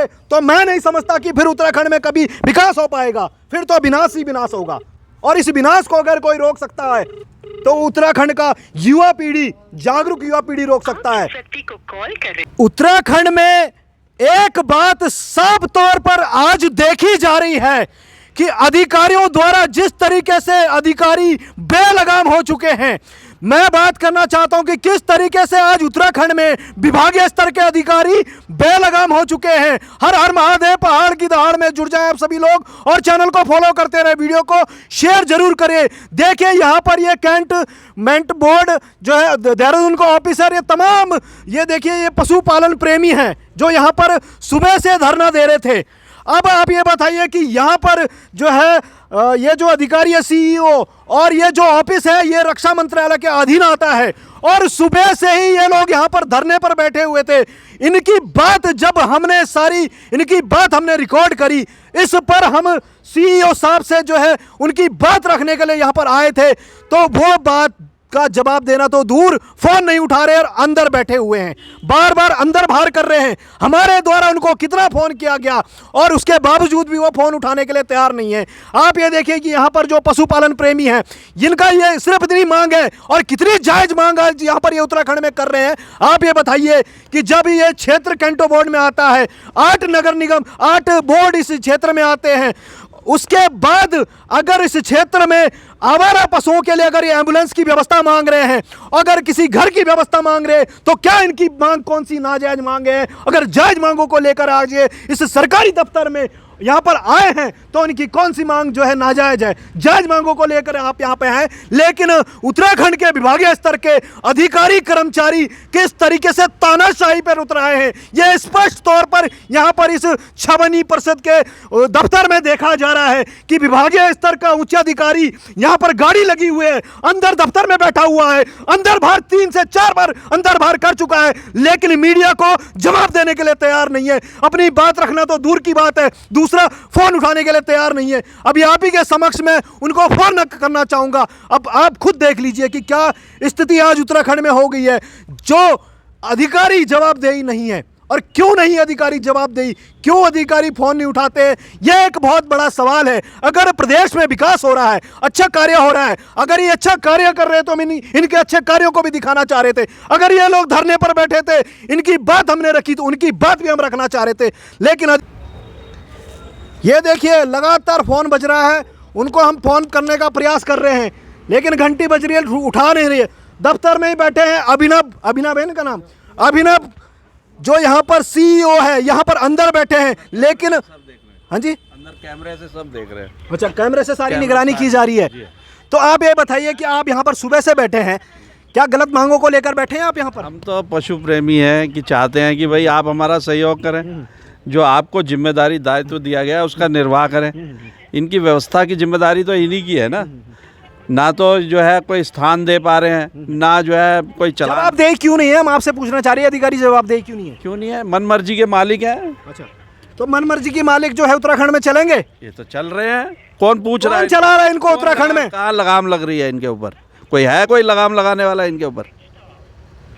करेंगे तो मैं नहीं समझता कि फिर उत्तराखंड में कभी विकास हो पाएगा। फिर तो विनाश ही विनाश होगा, और इस विनाश को अगर कोई रोक सकता है तो उत्तराखंड का युवा पीढ़ी, जागरूक युवा पीढ़ी रोक सकता है। उत्तराखंड में एक बात साफ तौर पर आज देखी जा रही है कि अधिकारियों द्वारा जिस तरीके से अधिकारी बेलगाम हो चुके हैं, मैं बात करना चाहता हूं कि किस तरीके से आज उत्तराखंड में विभागीय स्तर के अधिकारी बेलगाम हो चुके हैं। हर हर महादेव, पहाड़ की दहाड़ में जुड़ जाएं आप सभी लोग, और चैनल को फॉलो करते रहे, वीडियो को शेयर जरूर करें। देखिए यहां पर ये कैंटनमेंट बोर्ड जो है देहरादून का ऑफिसर, ये तमाम ये देखिए ये पशुपालन प्रेमी हैं जो यहां पर सुबह से धरना दे रहे थे। अब आप ये बताइए कि यहाँ पर जो है ये जो अधिकारी है सीईओ, और ये जो ऑफिस है ये रक्षा मंत्रालय के अधीन आता है, और सुबह से ही ये लोग यहाँ पर धरने पर बैठे हुए थे। इनकी बात जब हमने इनकी बात हमने रिकॉर्ड करी, इस पर हम सीईओ साहब से जो है उनकी बात रखने के लिए यहाँ पर आए थे, तो वो बात का जवाब देना तो दूर, फोन नहीं उठा रहे और अंदर बैठे हुए हैं, बार बार अंदर बाहर कर रहे हैं। हमारे द्वारा उनको कितना फोन किया गया और उसके बावजूद भी वो फोन उठाने के लिए तैयार नहीं है। आप ये देखिए कि यहाँ पर जो पशुपालन प्रेमी हैं, जिनका ये सिर्फ इतनी मांग है, और कितनी जायज मांग आज यहाँ पर ये उत्तराखंड में कर रहे हैं। आप ये बताइए कि जब ये क्षेत्र कैंटो बोर्ड में आता है, 8 नगर निगम, 8 बोर्ड इस क्षेत्र में आते हैं, उसके बाद अगर इस क्षेत्र में आवारा पशुओं के लिए अगर ये एम्बुलेंस की व्यवस्था मांग रहे हैं, अगर किसी घर की व्यवस्था मांग रहे हैं, तो क्या इनकी मांग कौन सी नाजायज मांग है? अगर जायज मांगों को लेकर आज ये इस सरकारी दफ्तर में यहाँ पर आए हैं तो इनकी कौन सी मांग जो है नाजायज है? जायज मांगों को लेकर आप यहाँ पे हैं, लेकिन उत्तराखंड के विभागीय स्तर के अधिकारी कर्मचारी किस तरीके से तानाशाही पर उतर आए हैं, यह स्पष्ट तौर पर यहाँ पर इस छावनी परिषद के दफ्तर में देखा जा रहा है कि विभागीय स्तर का उच्च अधिकारी यहाँ पर गाड़ी लगी हुई है, अंदर दफ्तर में बैठा हुआ है, अंदर बाहर 3 से 4 बार अंदर बाहर कर चुका है, लेकिन मीडिया को जवाब देने के लिए तैयार नहीं है। अपनी बात रखना तो दूर की बात है, दूसरा फोन उठाने के लिए तैयार नहीं है। अभी आप ही के समक्ष में उनको फोन करना चाहूंगा। अब आप खुद देख लीजिए कि क्या स्थिति आज उत्तराखंड में हो गई है। जो अधिकारी जवाबदेही नहीं है, और क्यों नहीं अधिकारी जवाबदेही, क्यों अधिकारी फोन नहीं उठाते, यह एक बहुत बड़ा सवाल है। अगर प्रदेश में विकास हो रहा है, अच्छा कार्य हो रहा है, अगर ये अच्छा कार्य कर रहे हैं तो हम इनके अच्छे कार्यों को भी दिखाना चाह रहे थे। अगर ये लोग धरने पर बैठे थे, इनकी बात हमने रखी तो उनकी बात भी हम रखना चाह रहे थे, लेकिन ये देखिए लगातार फोन बज रहा है, उनको हम फोन करने का प्रयास कर रहे हैं, लेकिन घंटी बज रही है, उठा नहीं रही है। दफ्तर में ही बैठे हैं अभिनव है इनका नाम, अभिनव जो यहाँ पर सीईओ है, यहाँ पर अंदर बैठे हैं, लेकिन हाँ जी अंदर कैमरे से सब देख रहे हैं। अच्छा, कैमरे से सारी निगरानी की जा रही है। तो आप ये बताइए कि आप यहाँ पर सुबह से बैठे हैं, क्या गलत मांगों को लेकर बैठे हैं आप यहाँ पर? हम तो पशु प्रेमी हैं कि चाहते हैं कि भाई आप हमारा सहयोग करें, जो आपको जिम्मेदारी दायित्व दिया गया है उसका निर्वाह करें। इनकी व्यवस्था की जिम्मेदारी तो इन्हीं की है ना तो जो है कोई स्थान दे पा रहे हैं, ना जो है कोई जवाबदेही क्यों नहीं है? हम आपसे पूछना चाह रहे हैं, अधिकारी जवाबदेही क्यों नहीं है? मन मर्जी के मालिक हैं। अच्छा, तो मन मर्जी के मालिक जो है उत्तराखंड में चलेंगे? ये तो चल रहे हैं, कौन पूछ रहा है? चला रहा है इनको उत्तराखंड में? कहाँ लगाम लग रही है इनके ऊपर? कोई लगाम लगाने वाला इनके ऊपर?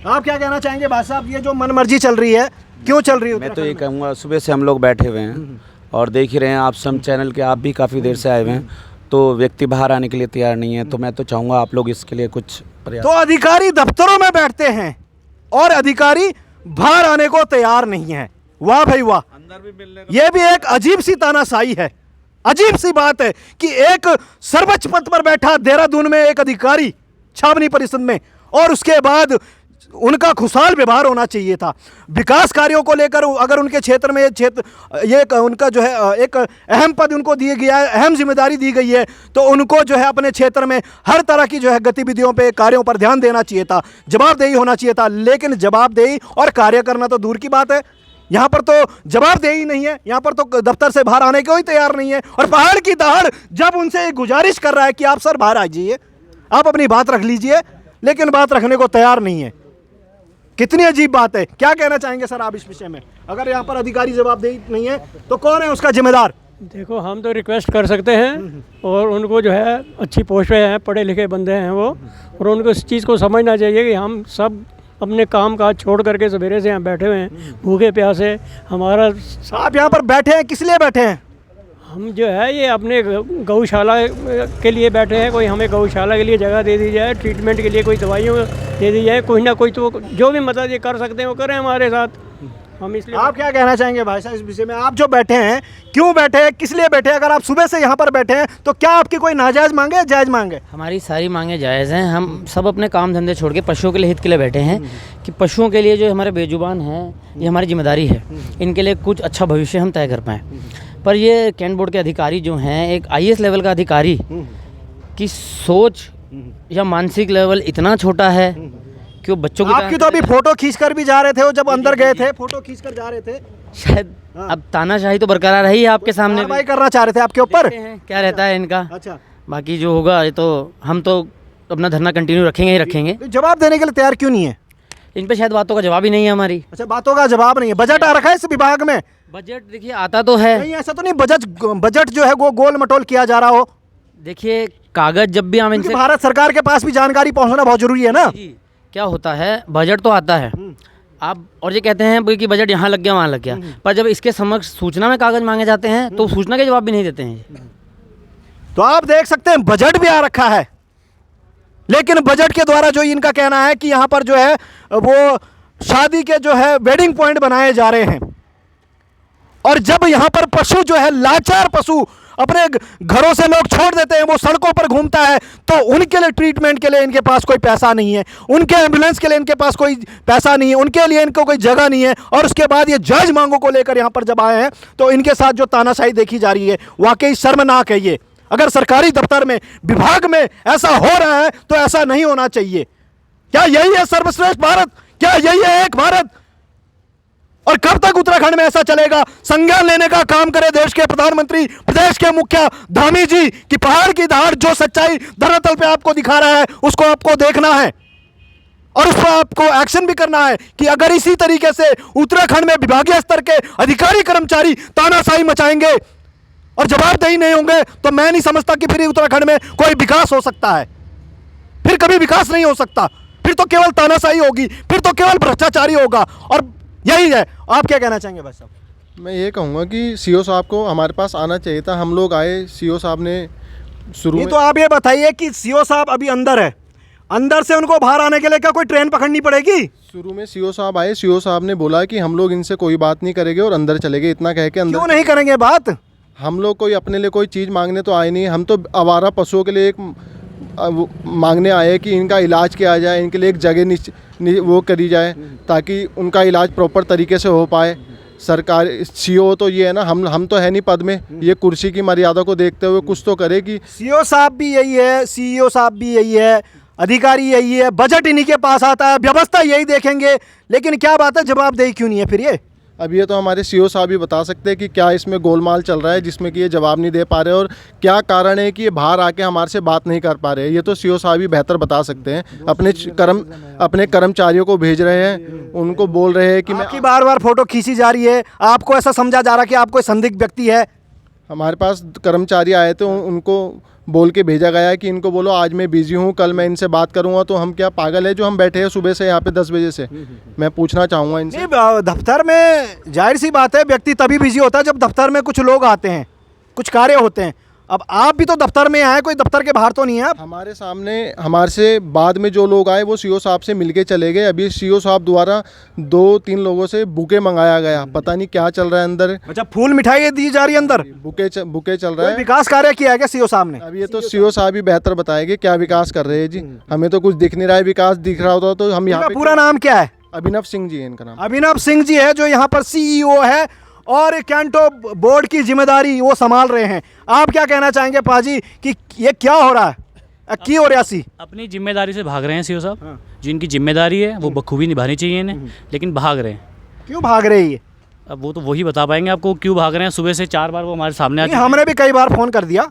आप क्या कहना चाहेंगे भाई साहब, ये जो मन मर्जी चल रही है क्यों चल रही है? मैं तो ये कहूँगा, सुबह से हम लोग बैठे हुए हैं और देख ही रहे हैं, आप सम चैनल के आप भी काफ़ी देर से आए हुए हैं, तो व्यक्ति बाहर आने के लिए तैयार नहीं है। तो मैं तो चाहूँगा आप लोग इसके लिए कुछ प्रयास। तो अधिकारी दफ्तरों में बैठते हैं और अधिकारी बाहर आने को तैयार नहीं है। वाह भाई वाह, अंदर भी मिलने ये भी एक अजीब सी तानाशाही है। अजीब सी बात है कि एक सर्वोच्च पद पर बैठा देहरादून में एक अधिकारी छावनी परिषद में, और उसके बाद उनका खुशहाल व्यवहार होना चाहिए था। विकास कार्यों को लेकर अगर उनके क्षेत्र में ये उनका जो है एक अहम पद उनको दिया गया है, अहम जिम्मेदारी दी गई है, तो उनको जो है अपने क्षेत्र में हर तरह की जो है गतिविधियों पे, कार्यों पर ध्यान देना चाहिए था, जवाबदेही होना चाहिए था। लेकिन जवाबदेही और कार्य करना तो दूर की बात है, यहाँ पर तो जवाबदेही नहीं है, यहाँ पर तो दफ्तर से बाहर आने को ही तैयार नहीं है। और पहाड़ की दहाड़ जब उनसे गुजारिश कर रहा है कि आप सर बाहर आ जाइए, आप अपनी बात रख लीजिए, लेकिन बात रखने को तैयार नहीं है। कितनी अजीब बात है। क्या कहना चाहेंगे सर आप इस विषय में? अगर यहाँ पर अधिकारी जवाबदेही नहीं है तो कौन है उसका जिम्मेदार? देखो, हम तो रिक्वेस्ट कर सकते हैं, और उनको जो है अच्छी पोस्ट पे हैं, पढ़े लिखे बंदे हैं वो, और उनको इस चीज़ को समझना चाहिए कि हम सब अपने काम काज छोड़ करके सवेरे से यहाँ बैठे हुए हैं भूखे प्यासे। हमारा आप यहाँ पर बैठे हैं, किस लिए बैठे हैं? हम जो है ये अपने गौशाला के लिए बैठे हैं। कोई हमें गौशाला के लिए जगह दे दी जाए, ट्रीटमेंट के लिए कोई दवाइयाँ दे दी जाए, कोई ना कोई तो जो भी मदद ये कर सकते हैं वो करें हमारे साथ। हम इसलिए आप क्या कहना चाहेंगे भाई साहब इस विषय में? आप जो बैठे हैं, क्यों बैठे हैं, किस लिए बैठे हैं? अगर आप सुबह से यहाँ पर बैठे हैं तो क्या आपकी कोई नाजायज मांगे या जायज़ मांगे? हमारी सारी मांगें जायज़ हैं। हम सब अपने काम धंधे छोड़ के पशुओं के लिए हित के लिए बैठे हैं कि पशुओं के लिए जो हमारे बेजुबान हैं ये हमारी जिम्मेदारी है, इनके लिए कुछ अच्छा भविष्य हम तय कर पाएँ। पर ये कैंट बोर्ड के अधिकारी जो हैं, एक IAS लेवल का अधिकारी की सोच या मानसिक लेवल इतना छोटा है कि वो बच्चों की आपकी तो अभी फोटो खींचकर भी जा रहे थे, वो जब अंदर गए थे फोटो खींचकर जा रहे थे। शायद अब तानाशाही तो बरकरार रही है आपके सामने भी। कार्रवाई करना चाह रहे थे आपके ऊपर। देखते हैं क्या रहता है इनका। अच्छा, बाकी जो होगा ये तो हम तो अपना धरना कंटिन्यू रखेंगे ही रखेंगे। तो जवाब देने के लिए तैयार क्यों नहीं है? इन पे शायद बातों का जवाब ही नहीं है हमारी। अच्छा, बातों का जवाब नहीं है। बजट आ रखा है इस विभाग में? बजट देखिए आता तो है। नहीं, ऐसा तो नहीं बजट जो है वो गोल मटोल किया जा रहा हो? देखिए कागज जब भी हम क्योंकि इनसे भारत सरकार के पास भी जानकारी पहुंचना बहुत जरूरी है ना। जी, क्या होता है बजट तो आता है आप और ये कहते हैं कि बजट यहाँ लग गया वहाँ लग गया, पर जब इसके समक्ष सूचना में कागज मांगे जाते हैं तो सूचना के जवाब भी नहीं देते हैं। तो आप देख सकते हैं बजट भी आ रखा है, लेकिन बजट के द्वारा जो इनका कहना है कि यहाँ पर जो है वो शादी के जो है वेडिंग पॉइंट बनाए जा रहे हैं, और जब यहाँ पर पशु जो है लाचार पशु अपने घरों से लोग छोड़ देते हैं, वो सड़कों पर घूमता है, तो उनके लिए ट्रीटमेंट के लिए इनके पास कोई पैसा नहीं है, उनके एम्बुलेंस के लिए इनके पास कोई पैसा नहीं है, उनके लिए इनको कोई जगह नहीं है। और उसके बाद ये जायज मांगों को लेकर यहाँ पर जब आए हैं तो इनके साथ जो तानाशाही देखी जा रही है वाकई शर्मनाक है। ये अगर सरकारी दफ्तर में विभाग में ऐसा हो रहा है तो ऐसा नहीं होना चाहिए। क्या यही है सर्वश्रेष्ठ भारत? क्या यही है एक भारत? और कब तक उत्तराखंड में ऐसा चलेगा? संज्ञान लेने का काम करे देश के प्रधानमंत्री, प्रदेश के मुखिया धामी जी कि पहाड़ की दहाड़ जो सच्चाई धरातल पे आपको दिखा रहा है उसको आपको देखना है और उस पर आपको एक्शन भी करना है कि अगर इसी तरीके से उत्तराखंड में विभागीय स्तर के अधिकारी कर्मचारी तानाशाही मचाएंगे और जवाबदेही नहीं होंगे तो मैं नहीं समझता कि फिर उत्तराखंड में कोई विकास हो सकता है। फिर कभी विकास नहीं हो सकता, फिर तो केवल तानाशाही होगी, फिर तो केवल भ्रष्टाचारी होगा। और यही है। आप क्या कहना चाहेंगे भाई साहब? मैं ये कहूँगा कि सीओ साहब को हमारे पास आना चाहिए था। हम लोग आए, सीओ साहब ने शुरू में तो आप ये बताइए कि सीओ साहब अभी अंदर है, अंदर से उनको बाहर आने के लिए क्या कोई ट्रेन पकड़नी पड़ेगी? शुरू में सीओ साहब आए, सीओ साहब ने बोला कि हम लोग इनसे कोई बात नहीं करेंगे और अंदर चले गए। इतना कह के अंदर क्यों नहीं करेंगे बात? हम लोग कोई अपने लिए कोई चीज़ मांगने तो आए नहीं। हम तो आवारा पशुओं के लिए एक मांगने आए कि इनका इलाज किया जाए, इनके लिए एक जगह वो करी जाए ताकि उनका इलाज प्रॉपर तरीके से हो पाए। सरकार सीओ तो ये है ना, हम तो है नहीं पद में, ये कुर्सी की मर्यादा को देखते हुए कुछ तो करे कि सीओ साहब भी यही है, सीईओ साहब भी यही है, अधिकारी यही है, बजट इन्हीं के पास आता है, व्यवस्था यही देखेंगे, लेकिन क्या बात है जवाबदेही क्यों नहीं है फिर ये? अब ये तो हमारे सीओ साहब ही बता सकते हैं कि क्या इसमें गोलमाल चल रहा है जिसमें कि ये जवाब नहीं दे पा रहे और क्या कारण है कि ये बाहर आके हमारे से बात नहीं कर पा रहे। ये तो सीओ साहब ही बेहतर बता सकते हैं। अपने कर्मचारियों को भेज रहे हैं, उनको बोल रहे हैं कि आपकी बार बार फोटो खींची जा रही है, आपको ऐसा समझा जा रहा है कि आप कोई संदिग्ध व्यक्ति है। हमारे पास कर्मचारी आए थे, उनको बोल के भेजा गया है कि इनको बोलो आज मैं बिजी हूँ, कल मैं इनसे बात करूँगा। तो हम क्या पागल है जो हम बैठे हैं सुबह से यहाँ पे 10 बजे से? मैं पूछना चाहूँगा इनसे। नहीं, दफ्तर में जाहिर सी बात है व्यक्ति तभी बिजी होता है जब दफ्तर में कुछ लोग आते हैं, कुछ कार्य होते हैं। अब आप भी तो दफ्तर में आए, कोई दफ्तर के बाहर तो नहीं है आप? हमारे सामने हमारे से बाद में जो लोग आए वो सीओ साहब से मिलके चले गए। अभी सीओ साहब द्वारा 2-3 लोगों से बुके मंगाया गया, पता नहीं क्या चल रहा है अंदर। अच्छा, फूल मिठाई दी जा रही है अंदर? बुके चल रहा कोई है। विकास कार्य किया है क्या सीओ साहब ने? अब ये तो सीओ साहब ही बेहतर बताएंगे क्या विकास कर रहे हैं जी। हमें तो कुछ दिख नहीं रहा है। विकास दिख रहा होता तो हम यहाँ इनका पे। पूरा नाम क्या है? अभिनव सिंह जी है इनका नाम। अभिनव सिंह जी है जो यहाँ पर सीईओ है और कैंटो बोर्ड की जिम्मेदारी वो संभाल रहे हैं। आप क्या कहना चाहेंगे पाजी कि ये क्या हो रहा है? की हो रहा सी? अपनी जिम्मेदारी से भाग रहे हैं सीओ साहब। जो इनकी जिम्मेदारी है वो बखूबी निभानी चाहिए इन्हें, लेकिन भाग रहे हैं। क्यों भाग रहे हैं ये? अब वो तो वही बता पाएंगे आपको क्यों भाग रहे हैं। सुबह से 4 बार वो हमारे सामने आ नहीं, हमने भी कई बार फ़ोन कर दिया,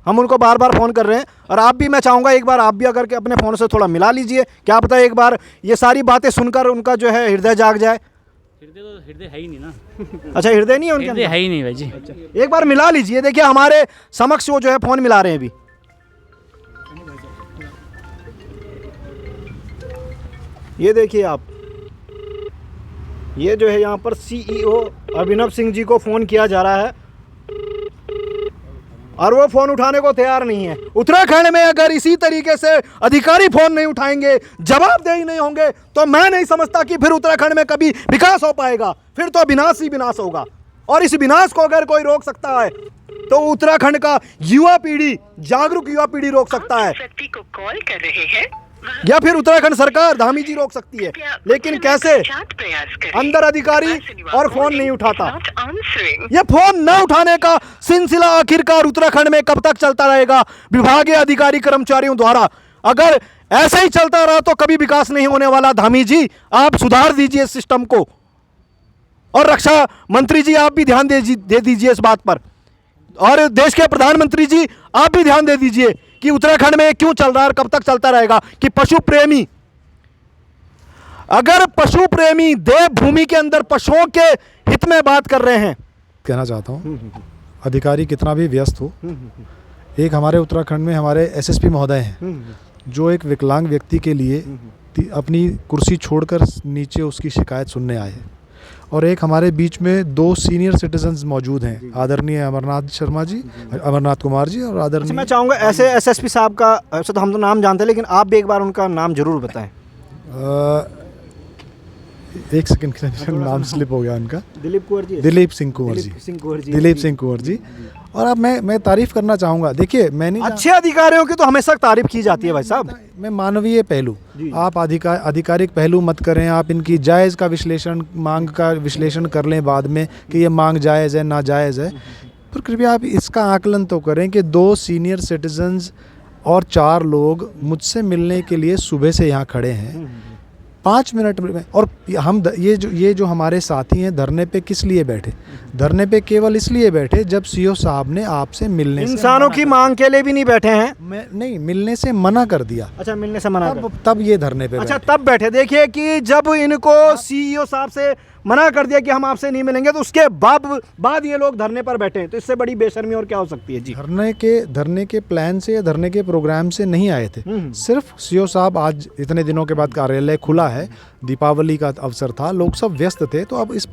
हम उनको बार बार फ़ोन कर रहे हैं। और आप भी, मैं चाहूँगा एक बार आप भी अगर के अपने फ़ोन से थोड़ा मिला लीजिए, क्या पता एक बार ये सारी बातें सुनकर उनका जो है हृदय जाग जाए। हृदय है ही नहीं ना। अच्छा, हृदय नहीं है उनके हृदय अंदर? है ही नहीं भाई जी। एक बार मिला लीजिए, देखिए हमारे समक्ष वो जो है फ़ोन मिला रहे हैं अभी। ये देखिए आप, ये जो है यहाँ पर CEO अभिनव सिंह जी को फ़ोन किया जा रहा है और वो फ़ोन उठाने को तैयार नहीं है। उत्तराखंड में अगर इसी तरीके से अधिकारी फ़ोन नहीं उठाएंगे, जवाबदेही नहीं होंगे, तो मैं नहीं समझता कि फिर उत्तराखंड में कभी विकास हो पाएगा। फिर तो विनाश ही विनाश होगा। और इस विनाश को अगर कोई रोक सकता है तो उत्तराखंड का युवा पीढ़ी, जागरूक युवा पीढ़ी रोक सकता है, व्यक्ति को कॉल कर रहे हैं या फिर उत्तराखंड सरकार धामी जी रोक सकती है। लेकिन कैसे? अंदर अधिकारी और फोन नहीं उठाता। ये फोन न उठाने का सिलसिला आखिरकार उत्तराखंड में कब तक चलता रहेगा विभागीय अधिकारी कर्मचारियों द्वारा? अगर ऐसे ही चलता रहा तो कभी विकास नहीं होने वाला। धामी जी, आप सुधार दीजिए इस सिस्टम को, और रक्षा मंत्री जी आप भी ध्यान दे दीजिए इस बात पर, और देश के प्रधानमंत्री जी आप भी ध्यान दे दीजिए कि उत्तराखंड में क्यों चल रहा है और कब तक चलता रहेगा। कि पशु प्रेमी, अगर पशु प्रेमी देवभूमि के अंदर पशुओं के हित में बात कर रहे हैं, कहना चाहता हूँ अधिकारी कितना भी व्यस्त हो, एक हमारे उत्तराखंड में हमारे SSP महोदय हैं जो एक विकलांग व्यक्ति के लिए अपनी कुर्सी छोड़कर नीचे उसकी शिकायत सुनने आए, और एक हमारे बीच में 2 सीनियर सिटीजन्स मौजूद हैं, आदरणीय अमरनाथ कुमार जी और आदरणीय। मैं चाहूँगा ऐसे SSP साहब का, ऐसे तो हम तो नाम जानते हैं, लेकिन आप भी एक बार उनका नाम जरूर बताएं। एक सेकंड के लिए नाम स्लिप हो गया उनका। दिलीप सिंह कुंवर जी। और अब मैं तारीफ करना चाहूँगा। देखिए, मैंने अच्छे अधिकारियों की तो हमेशा तारीफ की जाती है भाई साहब। मैं मानवीय पहलू, आप आधिकारिक पहलू मत करें, आप इनकी जायज़ का विश्लेषण, मांग का विश्लेषण कर लें बाद में कि ये मांग जायज़ है नाजायज़ है, पर कृपया आप इसका आकलन तो करें कि 2 सीनियर सिटीजन्स और 4 लोग मुझसे मिलने के लिए सुबह से यहाँ खड़े हैं 5 मिनट में। और हम ये जो हमारे साथी हैं धरने पे किस लिए बैठे? धरने पे केवल इसलिए बैठे जब CO साहब ने आपसे मिलने, इंसानों की मांग के लिए भी नहीं बैठे हैं। नहीं, मिलने से मना कर दिया। अच्छा, मिलने से मना तब ये धरने पे अच्छा तब बैठे। देखिए कि जब इनको CEO साहब से मना कर दिया कि हम आपसे नहीं मिलेंगे, तो उसके बाद ये लोग धरने पर बैठे हैं, तो इससे बड़ी बेशर्मी और क्या हो सकती है जी? धरने के प्लान से या धरने के प्रोग्राम से नहीं आए थे। सिर्फ CO साहब आज इतने दिनों के बाद कार्यालय खुला है, दीपावली का अवसर था, लोग सब व्यस्त थे, तो अब इस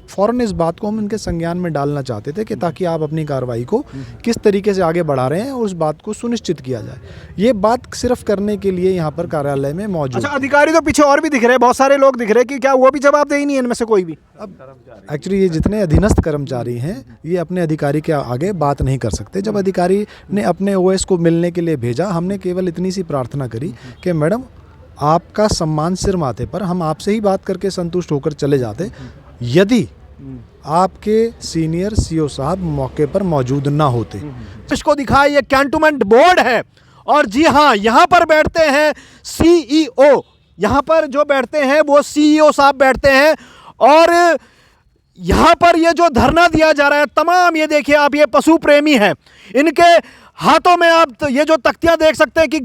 बात को हम इनके संज्ञान में डालना चाहते थे कि ताकि आप अपनी कार्रवाई को किस तरीके से आगे बढ़ा रहे हैं और उस बात को सुनिश्चित किया जाए। ये बात सिर्फ करने के लिए यहाँ पर कार्यालय में मौजूद। अच्छा, अधिकारी तो पीछे और भी दिख रहे हैं, बहुत सारे लोग दिख रहे हैं, कि क्या वो भी जवाबदेही नहीं है इनमें से कोई भी? अब एक्चुअली ये जितने अधीनस्थ कर्मचारी हैं ये अपने अधिकारी के आगे बात नहीं कर सकते। जब अधिकारी ने अपने OS को मिलने के लिए भेजा, हमने केवल इतनी सी प्रार्थना करी कि मैडम आपका सम्मान सिर माथे पर, हम आपसे ही बात करके संतुष्ट होकर चले जाते यदि आपके सीनियर CO साहब मौके पर मौजूद ना होते। इसको दिखाए, ये कैंटोनमेंट बोर्ड है, और जी हाँ, यहाँ पर बैठते हैं CEO, यहाँ पर जो बैठते हैं वो CEO साहब बैठते हैं। और यहाँ पर ये जो धरना दिया जा रहा है, तमाम ये देखिए आप, ये पशु प्रेमी हैं, इनके हाथों में आप तो ये जो तख्तियाँ देख सकते हैं कि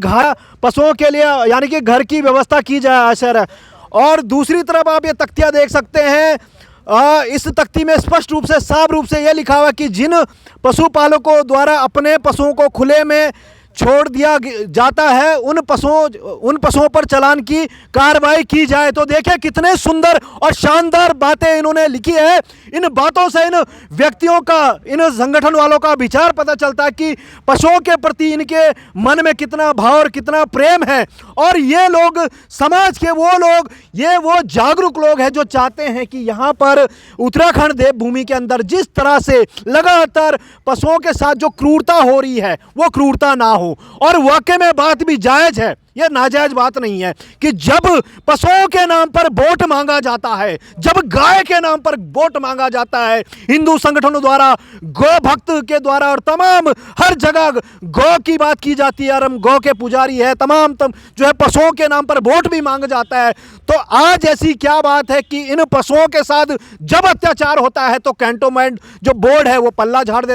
पशुओं के लिए यानी कि घर की व्यवस्था की जाए आशर। और दूसरी तरफ आप ये तख्तियाँ देख सकते हैं, इस तख्ती में स्पष्ट रूप से, साफ रूप से ये लिखा हुआ कि जिन पशुपालकों द्वारा अपने पशुओं को खुले में छोड़ दिया जाता है उन पशुओं पर चालान की कार्रवाई की जाए। तो देखिए कितने सुंदर और शानदार बातें इन्होंने लिखी है। इन बातों से इन व्यक्तियों का, इन संगठन वालों का विचार पता चलता है कि पशुओं के प्रति इनके मन में कितना भाव और कितना प्रेम है। और ये लोग समाज के वो जागरूक लोग हैं जो चाहते हैं कि यहाँ पर उत्तराखंड देवभूमि के अंदर जिस तरह से लगातार पशुओं के साथ जो क्रूरता हो रही है वो क्रूरता ना हो। और वाकई में बात भी जायज है, यह नाजायज बात नहीं है कि जब पशुओं के नाम पर वोट मांगा जाता है, जब गाय के नाम पर वोट मांगा जाता है, हिंदू संगठनों द्वारा, गौ भक्त के द्वारा, और तमाम हर जगह गौ की बात की जाती है, और हम गौ के पुजारी है, तमाम जो है पशुओं के नाम पर वोट भी मांगा जाता है। तो आज ऐसी क्या बात है कि इन पशुओं के साथ जब अत्याचार होता है तो कैंटोनमेंट जो बोर्ड है वो पल्ला झाड़ देता है।